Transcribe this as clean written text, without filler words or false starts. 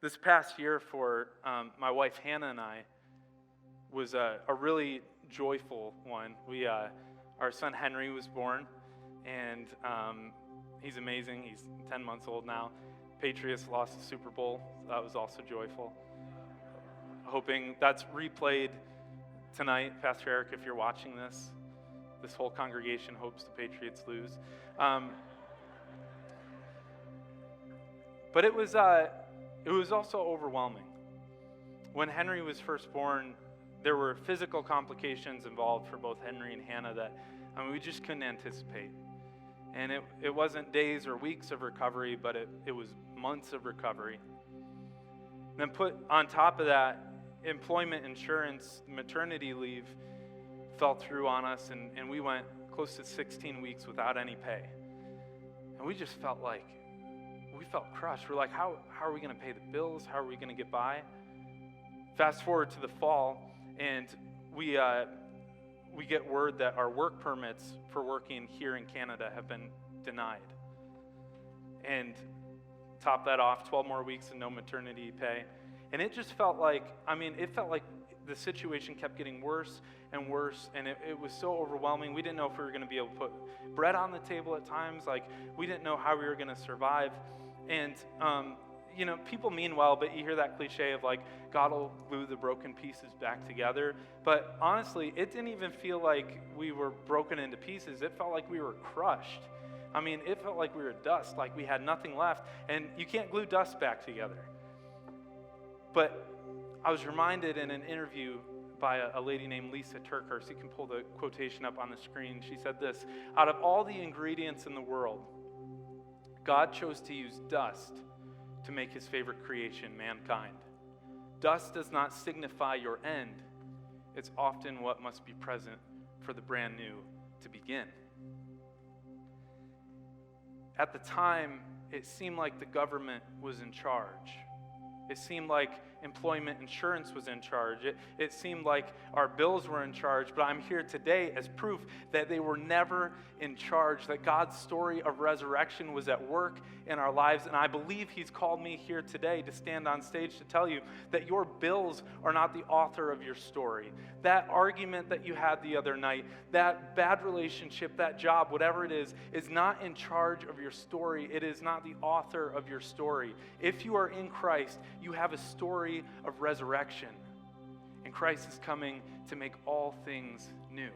This past year for my wife Hannah and I was a really joyful one. Our son Henry was born, and he's amazing. He's 10 months old now. Patriots lost the Super Bowl. So that was also joyful. Hoping that's replayed tonight. Pastor Eric, if you're watching this whole congregation hopes the Patriots lose. But it was also overwhelming. When Henry was first born, there were physical complications involved for both Henry and Hannah that we just couldn't anticipate. And it wasn't days or weeks of recovery, but it was months of recovery. And then put on top of that, employment insurance, maternity leave fell through on us, and we went close to 16 weeks without any pay. And we just felt crushed. We're like, how are we going to pay the bills? How are we going to get by? Fast forward to the fall, and we get word that our work permits for working here in Canada have been denied. And top that off, 12 more weeks and no maternity pay. And it just felt like, the situation kept getting worse and worse, and it was so overwhelming. We didn't know if we were going to be able to put bread on the table at times. We didn't know how we were going to survive. And, people mean well, but you hear that cliche of God will glue the broken pieces back together. But honestly, it didn't even feel like we were broken into pieces. It felt like we were crushed. It felt like we were dust, like we had nothing left. And you can't glue dust back together. But I was reminded in an interview by a lady named Lisa Turkhurst. You can pull the quotation up on the screen. She said this: out of all the ingredients in the world, God chose to use dust to make his favorite creation, mankind. Dust does not signify your end. It's often what must be present for the brand new to begin. At the time, it seemed like the government was in charge. It seemed like employment insurance was in charge. It seemed like our bills were in charge, but I'm here today as proof that they were never in charge, that God's story of resurrection was at work in our lives, and I believe he's called me here today to stand on stage to tell you that your bills are not the author of your story. That argument that you had the other night, that bad relationship, that job, whatever it is not in charge of your story. It is not the author of your story. If you are in Christ, you have a story of resurrection. And Christ is coming to make all things new.